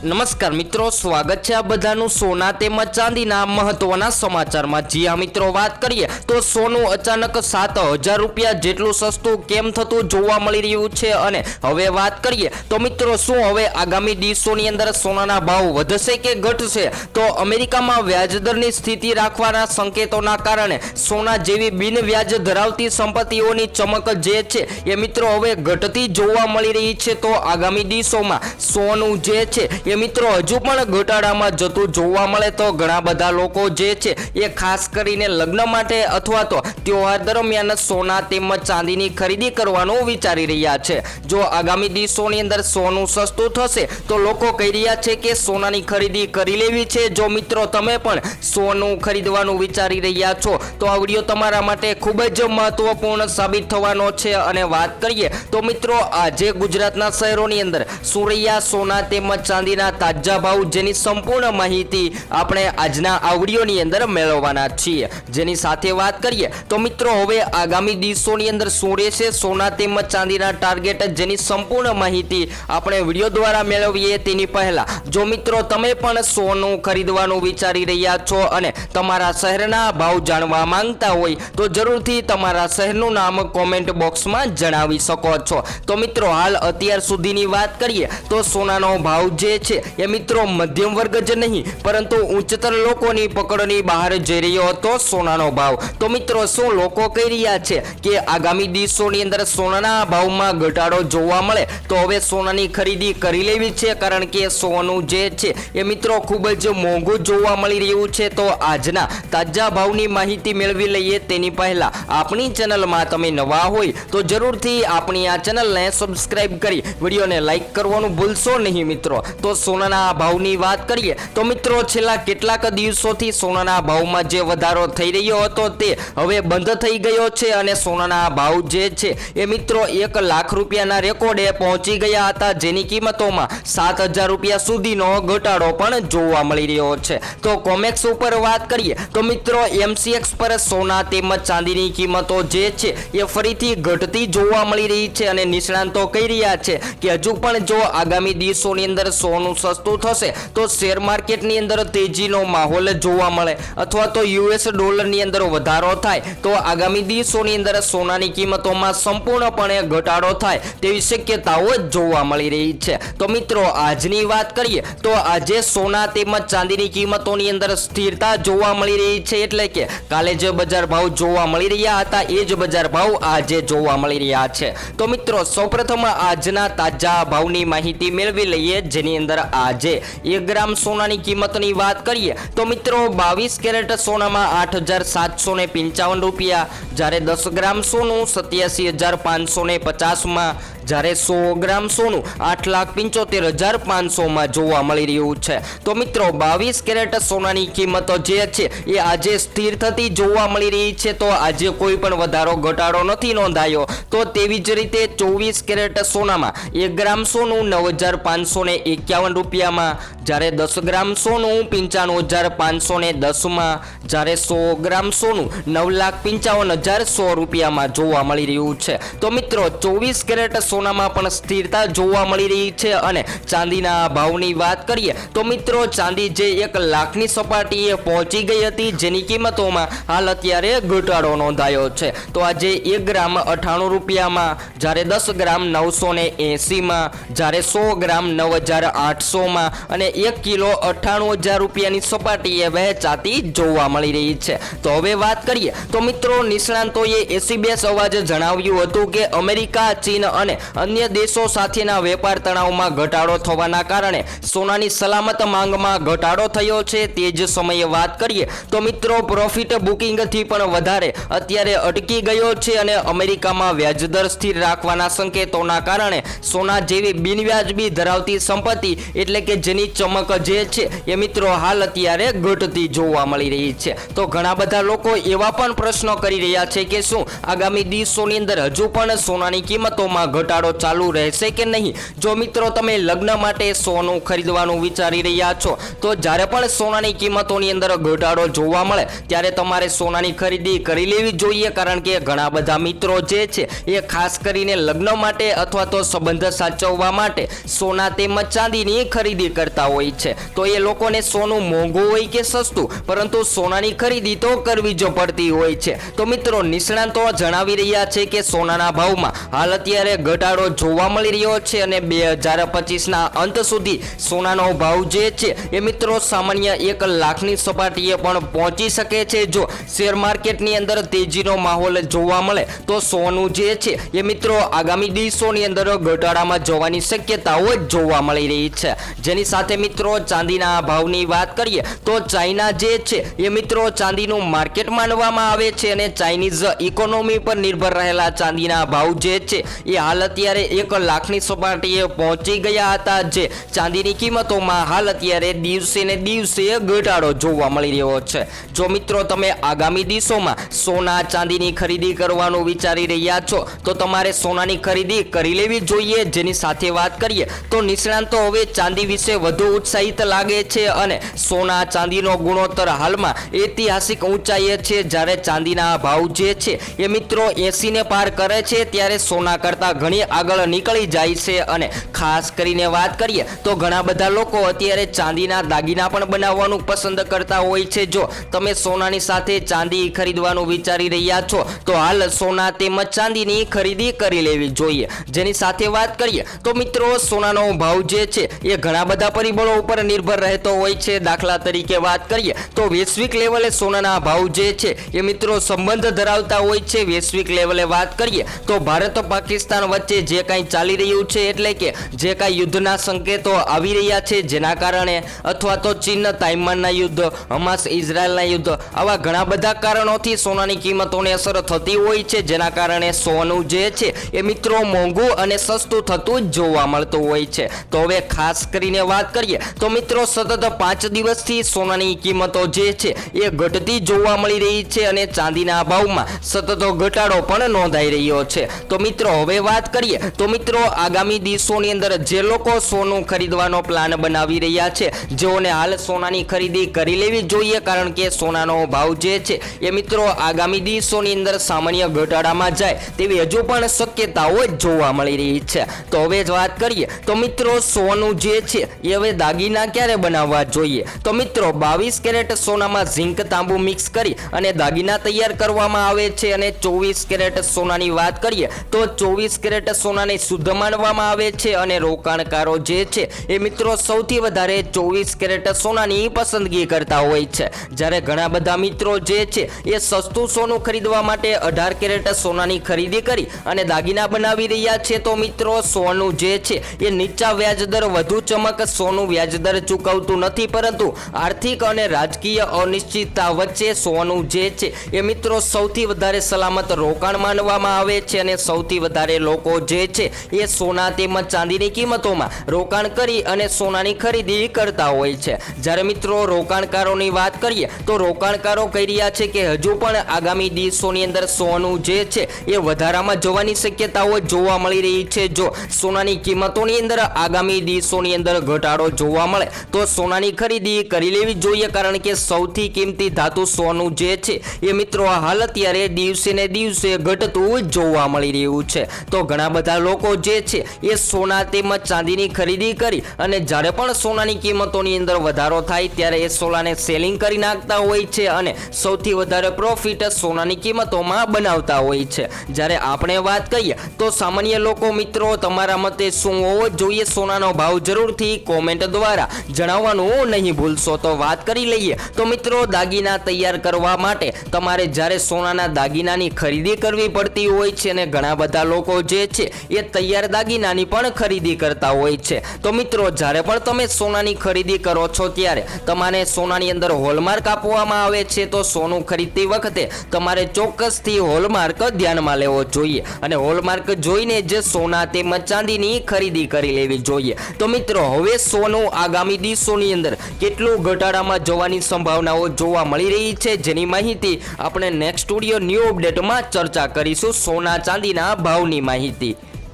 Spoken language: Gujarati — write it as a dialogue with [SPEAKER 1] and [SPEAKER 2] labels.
[SPEAKER 1] नमस्कार मित्रों, स्वागत है आ बधानु सोना तेमज चांदीना महत्वना समाचारमां। जी हाँ मित्रों, बात करिए तो सोनू अचानक 7,000 रूपिया जेटलुं सस्तुं केम थतुं जोवा मळी रह्युं छे। अने हवे बात करिए तो मित्रों, शुं हवे आगामी दिवसोनी अंदर सोनाना भाव वधशे के घटशे? तो अमेरिकामां व्याजदरनी स्थिति राखवाना संकेतोना कारणे सोना जेवी बिन व्याज धरावती संपत्तिओनी चमक जे छे ए मित्रों हवे घटती जोवा मळी रही छे। तो आगामी दिवसोमां सोनू जे छे मित्रों हजू पण घटाडामां जतुं जोवा मळे। तो घणा बधा लोको जे छे ए खास करीने लग्न माटे अथवा तो त्योहार दरमियान सोना तेमज चांदीनी खरीदी करवानुं विचारी रह्या छे। जो आगामी दिवसोनी अंदर सोનું सस्तुं थशे तो लोको कही रह्या छे के सोनानी खरीदी करी लेवी छे। जो मित्रों तमे पण सोનું खरीदवानुं विचारी रह्या छो तो आ विडियो तमारा माटे खूब ज महत्वपूर्ण साबित थवानो छे। अने वात करीए तो मित्रों, आजे गुजरातना शहेरोनी अंदर सूर्या सोना तेमज चांदीना ताजा भाव जेनी संपूर्ण माहिती આપણે આજના આ વિડિયોની અંદર મેળવવાના છીએ। જેની સાથે વાત કરીએ તો મિત્રો, હવે આગામી દિવસોની અંદર શું રહેશે સોના તેમજ ચાંદીના ટાર્ગેટ, જેની સંપૂર્ણ માહિતી આપણે વિડિયો દ્વારા મેળવીએ તેની પહેલા જો મિત્રો તમે પણ સોનું ખરીદવાનું વિચારી રહ્યા છો અને તમારા શહેરના ભાવ જાણવા માંગતા હોય તો જરૂરથી તમારા શહેરનું નામ કોમેન્ટ બોક્સમાં જણાવી શકો છો। તો મિત્રો, હાલ અત્યાર સુધીની વાત કરીએ તો સોનાનો ભાવ જે છે એ મિત્રો મધ્યમ વર્ગ જ નહીં પરંતુ ઉચ્ચતર લોકોની પકડની બહાર જઈ રહ્યો હતો સોનાનો ભાવ। તો મિત્રો, શું લોકો કહી રહ્યા છે કે આગામી દિવસોની અંદર સોનાના ભાવમાં ઘટાડો જોવા મળે તો હવે સોનાની ખરીદી કરી લેવી છે, કારણ કે સોનું જે છે એ મિત્રો ખૂબ જ મોંઘું જોવા મળી રહ્યું છે। તો આજના તાજા ભાવની માહિતી મેળવી લઈએ તેની પહેલા આપણી ચેનલમાં તમે નવા હોય તો જરૂરથી આપણી આ ચેનલને સબસ્ક્રાઇબ કરી વિડીયોને લાઈક કરવાનું ભૂલશો નહીં મિત્રો। તો સોનાના ભાવની વાત કરીએ તો મિત્રો, છેલ્લા કેટલાક દિવસોથી સોનાના ભાવમાં જે વધારો થઈ રહ્યો હતો તે હવે બંધ થઈ ગયો છે અને સોનાના ભાવ જે છે એ મિત્રો 1 લાખ રૂપિયાના રેકોર્ડે પહોંચી ગયા હતા, જેની કિંમતોમાં 7,000 રૂપિયા સુધીનો ઘટાડો પણ જોવા મળી રહ્યો છે। તો કોમેક્સ ઉપર વાત કરીએ તો મિત્રો, MCX પર સોના તેમજ ચાંદીની કિંમતો જે છે એ ફરીથી ઘટતી જોવા મળી રહી છે અને નિષ્ણાંતો કહી રહ્યા છે કે હજુ પણ જો આગામી દિવસોની અંદર સોનું સસ્તું થશે તો શેર માર્કેટની અંદર તેજીનો માહોલ જોવા મળે અથવા તો US ડોલરની અંદર વધારો થાય તો આગામી દિવસોની અંદર સોનાની કિંમતોમાં સંપૂર્ણપણે ઘટાડો થાય તેવી શક્યતાઓ જોવા મળી રહી છે। તો મિત્રો, આજની વાત કરીએ તો આજે સોના તેમજ ચાંદીની કિંમતોની અંદર સ્થિરતા જોવા મળી રહી છે, એટલે કે કાલે જે બજાર ભાવ જોવા મળી રહ્યા હતા એ જ બજાર ભાવ આજે જોવા મળી રહ્યા છે। તો મિત્રો, સૌપ્રથમ આજના તાજા ભાવની માહિતી મેળવી લઈએ, જેની અંદર આજે 1 ગ્રામ સોનાની કિંમતની વાત કરીએ તો મિત્રો 22 કેરેટ સોનામાં 8,755 રૂપિયા, જ્યારે 10 ગ્રામ સોનું 87,550 માં, જ્યારે 100 ગ્રામ સોનું 8,75,500 માં જોવા મળી રહ્યું છે। તો મિત્રો, 22 કેરેટ સોનાની કિંમતો જે છે એ આજે સ્થિર થતી જોવા મળી રહી છે। તો આજે કોઈ પણ વધારો ઘટાડો નથી નોંધાયો। તો તેવી જ રીતે 24 કેરેટ સોનામાં 1 ગ્રામ સોનું 9,551 રૂપિયામાં, જ્યારે 10 ગ્રામ સોનું 95,510 માં, જ્યારે 100 ગ્રામ સોનું 9,55,100 રૂપિયામાં જોવા મળી રહ્યું છે। તો મિત્રો, 24 કેરેટ સોનામાં પણ સ્થિરતા જોવા મળી રહી છે। અને ચાંદીના ભાવની વાત કરીએ તો મિત્રો, ચાંદી જે 1 લાખની સપાટીએ પહોંચી ગઈ હતી, જેની કિંમતોમાં હાલ અત્યારે ઘટાડો નોંધાયો છે। તો આજે 1 ગ્રામ 98 રૂપિયામાં, જ્યારે 10 ગ્રામ 980 માં, જ્યારે 100 ગ્રામ 9,800 માં અને 1 કિલો 98,000 રૂપિયાની સપાટીએ વહેંચાતી જોવા મળી રહી છે। તો હવે વાત કરીએ તો મિત્રો, નિષ્ણાંતોએ SBS અવાજે જણાવ્યું હતું કે અમેરિકા, ચીન અને અન્ય દેશો સાથેના વેપાર તણાવમાં ઘટાડો થવાના કારણે સોનાની સલામત માંગમાં ઘટાડો થયો છે। તે જ સમયે વાત કરીએ તો મિત્રો, પ્રોફિટ બુકિંગથી પણ વધારે અત્યારે અટકી ગયો છે અને અમેરિકામાં વ્યાજદર સ્થિર રાખવાના સંકેતોના કારણે સોના જેવી બિનવ્યાજબી ધરાવતી સંપત્તિ એટલે કે જેની ચમક જે છે એ મિત્રો હાલ અત્યારે ઘટતી જોવા મળી રહી છે। તો ઘણા બધા લોકો એવા પણ પ્રશ્નો કરી રહ્યા છે કે શું આગામી દિવસોની અંદર હજુ પણ સોનાની કિંમતોમાં ઘટાડો ઘટાડો ચાલુ રહેશે કે નહીં? જો મિત્રો તમે લગ્ન માટે સોનું ખરીદવાનું વિચારી રહ્યા છો તો જ્યારે પણ સોનાની કિંમતોની અંદર ઘટાડો જોવા મળે ત્યારે તમારે સોનાની ખરીદી કરી લેવી જોઈએ, કારણ કે ઘણા બધા મિત્રો જે છે એ ખાસ કરીને લગ્ન માટે અથવા તો સંબંધ સાચવવા માટે સોના તેમજ ચાંદીની ખરીદી કરતા હોય છે. તો એ લોકોને સોનું મોંઘું હોય કે સસ્તું, પરંતુ સોનાની ખરીદી તો કરવી જ પડતી હોય છે. તો મિત્રો નિષ્ણાંતો જણાવી રહ્યા છે કે સોનાના ભાવમાં હાલ અત્યારે ઘટાડો જોવા મળી રહ્યો છે અને 2025ના અંત સુધી સોનાનો ભાવ જે છે એ મિત્રો સામાન્ય 1 લાખની સપાટીએ પણ પહોંચી શકે છે. જો શેર માર્કેટની અંદર તેજીનો માહોલ જોવા મળે તો સોનું જે છે એ મિત્રો આગામી દિવસોની અંદર ઘટાડામાં જવાની શક્યતાઓ જોવા મળી રહી છે. જેની સાથે મિત્રો ચાંદીના ભાવની વાત કરીએ તો ચાઇના જે છે એ મિત્રો ચાંદીનું માર્કેટ માનવામાં આવે છે અને ચાઇનીઝ ઇકોનોમી પર નિર્ભર રહેલા ચાંદીના ભાવ જે છે એ હાલ અત્યારે 1 લાખની સપાટીએ પહોંચી ગયા હતા. જે ચાંદીની કિંમતોમાં હાલ અત્યારે દિવસે ને દિવસે ઘટાડો જોવા મળી રહ્યો છે. જો મિત્રો તમે આગામી દિવસોમાં સોના ચાંદીની ખરીદી કરવાનું વિચારી રહ્યા છો તો તમારે સોનાની ખરીદી કરી લેવી જોઈએ. જેની સાથે વાત કરીએ તો નિષ્ણાંતો હવે ચાંદી વિશે વધુ ઉત્સાહિત લાગે છે અને સોના ચાંદીનો ગુણોત્તર હાલમાં ઐતિહાસિક ઊંચાઈએ છે. જ્યારે ચાંદીના ભાવ જે છે એ મિત્રો 80 ને પાર કરે છે ત્યારે સોના કરતાં ઘણી આગળ નીકળી જાય છે. અને ખાસ કરીને વાત કરીએ તો ઘણા બધા લોકો અત્યારે ચાંદીના દાગીના પણ બનાવવાનું પસંદ કરતા હોય છે. જો તમે સોનાની સાથે ચાંદી ખરીદવાનું વિચારી રહ્યા છો તો હાલ સોના તેમજ ચાંદીની ખરીદી કરી લેવી જોઈએ. જેની સાથે વાત કરીએ તો મિત્રો સોનાનો ભાવ જે છે એ ઘણા બધા પરિબળો ઉપર નિર્ભર રહેતો હોય છે. દાખલા તરીકે વાત કરીએ તો વૈશ્વિક લેવલે સોનાના ભાવ જે છે એ મિત્રો સંબંધ ધરાવતા હોય છે. વૈશ્વિક લેવલે વાત કરીએ તો ભારત પાકિસ્તાન વચ્ચે જે કાંઈ ચાલી રહ્યું છે, એટલે કે જે કાંઈ યુદ્ધના સંકેતો આવી રહ્યા છે જેના કારણે, અથવા તો ચીન તાઇવાનના યુદ્ધ, હમાસ ઇઝરાયલના યુદ્ધ, આવા ઘણા બધા કારણોથી સોનાની કિંમતોને અસર થતી હોય છે. જેના કારણે સોનું જે છે એ મિત્રો મોંઘું અને સસ્તું થતું જ જોવા મળતું હોય છે. તો હવે ખાસ કરીને વાત કરીએ તો મિત્રો સતત 5 દિવસથી સોનાની કિંમતો જે છે એ ઘટતી જોવા મળી રહી છે અને ચાંદીના ભાવમાં સતત ઘટાડો પણ નોંધાઈ રહ્યો છે. તો મિત્રો હવે વાત કરીએ તો મિત્રો આગામી દિવસોની અંદર જે લોકો સોનું ખરીદવાનો પ્લાન બનાવી રહ્યા છે, જેઓને હાલ સોનાની ખરીદી કરી લેવી જોઈએ, કારણ કે સોનાનો ભાવ જે છે એ મિત્રો આગામી દિવસોની અંદર સામાન્ય ઘટાડામાં જાય તેવી હજુ પણ શક્યતાઓ જોવા મળી રહી છે. તો હવે જ વાત કરીએ તો મિત્રો સોનું જે છે એ હવે દાગીના ક્યારે બનાવવા જોઈએ? તો મિત્રો 22 કેરેટ સોનામાં ઝીંક તાંબુ મિક્સ કરી અને દાગીના તૈયાર કરવામાં આવે છે. અને 24 કેરેટ સોનાની વાત કરીએ તો 24 કેરેટ સોનાને શુદ્ધ માનવામાં આવે છે અને રોકાણકારો જે છે એ મિત્રો સૌથી વધારે 24 કેરેટ સોનાની પસંદગી કરતા હોય છે. જ્યારે ઘણા બધા મિત્રો જે છે એ સસ્તું સોનું ખરીદવા માટે 18 કેરેટ સોનાની ખરીદી કરી અને દાગીના બનાવી રહ્યા છે. તો મિત્રો સોનું જે છે એ નીચા વ્યાજદર વધુ ચમક સોનું વ્યાજદર ચૂકવતું નથી, પરંતુ આર્થિક અને રાજકીય અનિશ્ચિતતા વચ્ચે સોનું જે છે એ મિત્રો સૌથી વધારે સલામત રોકાણ માનવામાં આવે છે. અને સૌથી વધારે લોકો જે છે એ સોના તેમજ ચાંદીની કિંમતોમાં રોકાણ કરી અને સોનાની ખરીદી કરતા હોય છે. જ્યારે મિત્રો રોકાણકારોની વાત કરીએ તો રોકાણકારો કહી રહ્યા છે કે હજુ પણ આગામી દિવસોની અંદર સોનું જે છે એ વધારામાં જવાની શક્યતાઓ જોવા મળી રહી છે. જો સોનાની કિંમતોની અંદર આગામી દિવસોની અંદર ઘટાડો જોવા મળે તો સોનાની ખરીદી કરી લેવી જોઈએ, કારણ કે સૌથી કિંમતી ધાતુ સોનું જે છે એ મિત્રો હાલ અત્યારે દિવસે ને દિવસે ઘટતું જોવા મળી રહ્યું છે. તો ઘણા બધા લોકો જે છે એ સોના તેમજ ચાંદીની ખરીદી કરી અને જ્યારે પણ સોનાની કિંમતોની અંદર વધારો થાય ત્યારે એ સોનાને સેલિંગ કરી નાખતા હોય છે અને સૌથી વધારે પ્રોફિટ સોનાની કિંમતોમાં બનાવતા હોય છે. જ્યારે આપણે વાત કરીએ તો સામાન્ય લોકો મિત્રો તમારા મતે શું હોવો જોઈએ સોનાનો ભાવ જરૂરથી કોમેન્ટ દ્વારા જણાવવાનું નહીં ભૂલશો. તો વાત કરી લઈએ તો મિત્રો દાગીના તૈયાર કરવા માટે તમારે જ્યારે સોનાના દાગીનાની ખરીદી કરવી પડતી હોય છે અને ઘણા બધા લોકો જે છે એ તૈયાર દાગીનાની પણ ખરીદી કરતા હોય છે. તો મિત્રો જ્યારે પણ તમે સોનાની ખરીદી કરો છો ત્યારે તમારે સોનાની અંદર હોલમાર્ક આપવામાં આવે છે. તો સોનું ખરીદતી વખતે તમારે ચોક્કસથી હોલમાર્ક ધ્યાનમાં લેવો જોઈએ અને હોલમાર્ક જોઈને જ સોના તેમજ ચાંદીની ખરીદી કરી લેવી જોઈએ. તો મિત્રો હવે સોનું આગામી દિવસોની અંદર કેટલું ઘટાડામાં જવાની સંભાવનાઓ જોવા મળી રહી છે, જેની માહિતી આપણે નેક્સ્ટ સ્ટુડિયો ન્યૂ અપડેટમાં ચર્ચા કરીશું. સોના ચાંદીના ભાવની માહિતી.